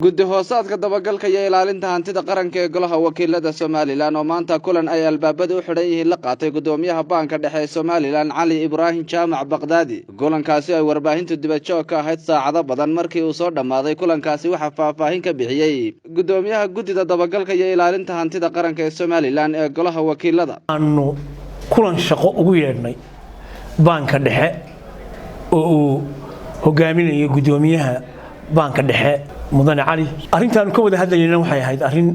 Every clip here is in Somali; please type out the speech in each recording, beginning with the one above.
guddi hoosaadka dabagalka iyo ilaalinta hantida qaranka ee golaha wakiilada Soomaaliland oo maanta kulan ay albaabada u xidhan yihiin la qaatay gudoomiyaha banka dhexe ee Soomaaliland Cali Ibrahim Jaamac Baqdaadi. Kulankaasi ay warbaahintu dibadjoog ka ahayd saacado badan markii uu soo dhamaaday. Kulankaasi waxa faahfaahin ka bixiyay gudoomiyaha guddida dabagalka iyo ilaalinta hantida qaranka ee Soomaaliland ee golaha wakiilada. aanu kulan shaqo ugu yeedhnay banka dhexe oo uu hogaaminayo gudoomiyaha banka dhexe mudane Cali. Arrintan ka wada hadlayna waxay ahayd arrin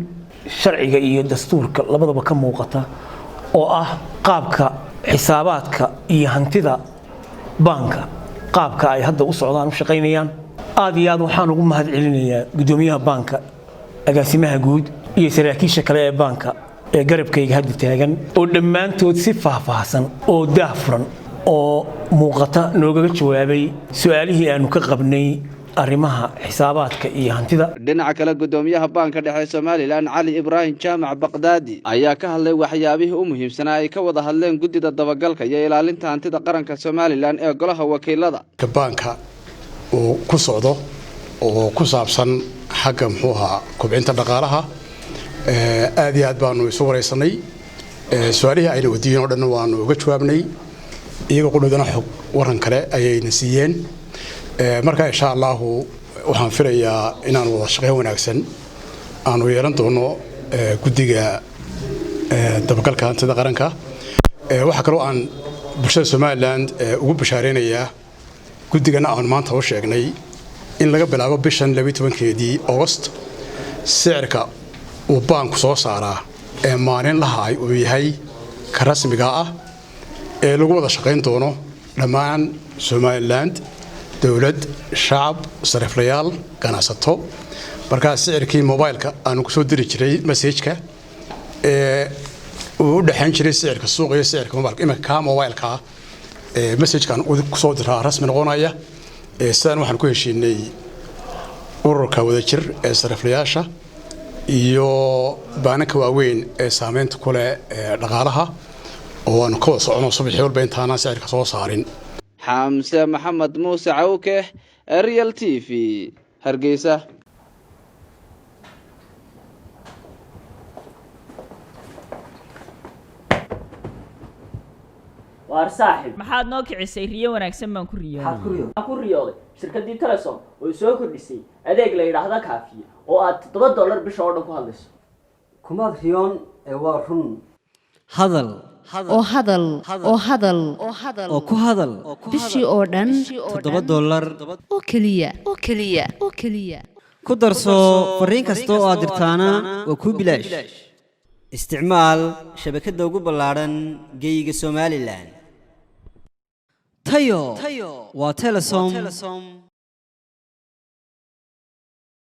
sharciga iyo dastuurka labadaba ka muuqata oo ah qaabka xisaabaadka iyo hantida banka qaabka ay hadda u socdaan u shaqeynayaan. aad iyo aad waxaan ugu mahadcelinayaa gudoomiyaha banka agaasimaha guud iyo saraakiisha kale ee banka ee garabkayga hadda taagan oo dhammaantood si faahfaahsan oo daahfuran oo muuqata nooga jawaabay su'aalihii aanu ka qabnay arrimaha xisaabaadka iyo hantida. dhinaca kale gudoomiyaha banka dhexe Soomaaliland Cali Ibrahim Jaamac Baqdaadi ayaa ka hadlay waxyaabihii u muhiimsanaa ay ka wada hadleen guddida dabagalka iyo ilaalinta hantida qaranka Soomaaliland ee golaha wakiilada. banka oo ku socdo oo ku saabsan xagga kobcinta dhaqaalaha aad iyo aad baanu isu wareysanay su'aalihii ayna wadiin oo dhan waanu uga jawaabnay iyaga qudhadana xog waran kale ayayna siiyeen. marka insha Allah waxaan filayaa inaan wada shaqeyn wanaagsan aanu yeelan doono guddiga dabagalka hantida qaranka. waxa kale oo aan bulshada Soomaaliland ugu bashaareynaya guddigana aan maanta u sheegnay in laga bilaabo bishan 12keedii August sicirka uu banku soo saaraa maalin lahaay uu yahay ka rasmiga ah ee lagu wada shaqeyn doono dhammaan Soomaaliland dawlad shacab sariflayaal ganacsato. marka sicirkii mobilka aanu ku soo diri jiray message-ka uu dhaxan jiray sicirka suuqa iyo sicirka mobilka imika mobilka message-kan uu ku soo diraa rasmi noqonaya sidaan waxaan ku heshiinay ururka wadajir ee sariflayaasha iyo baanka waaweyn ee saameynta ku leh dhaqaalaha oo aan ka wada socono subaxii walba intaana sicirka soo saarin. حمزة محمد موسى عوكه ريال تي في هرقيسة. waar saaxib maxaad noo kicisay riyo wanaagsan baan ku riyooday shirkadii Telesom oo soo kordhisay adeeg la yiraahdo kaafiye oo aad $7 bisha oo dhan ku hadlayso kumaad riyoon ee waa run hadal oo ku hadal bishii oo dhan $7 oo kaliya ku darso fariin kasta oo aad dirtaana waa ku bilaash isticmaal shabakadda ugu ballaaran geyga Soomaaliland tayo waa Telesom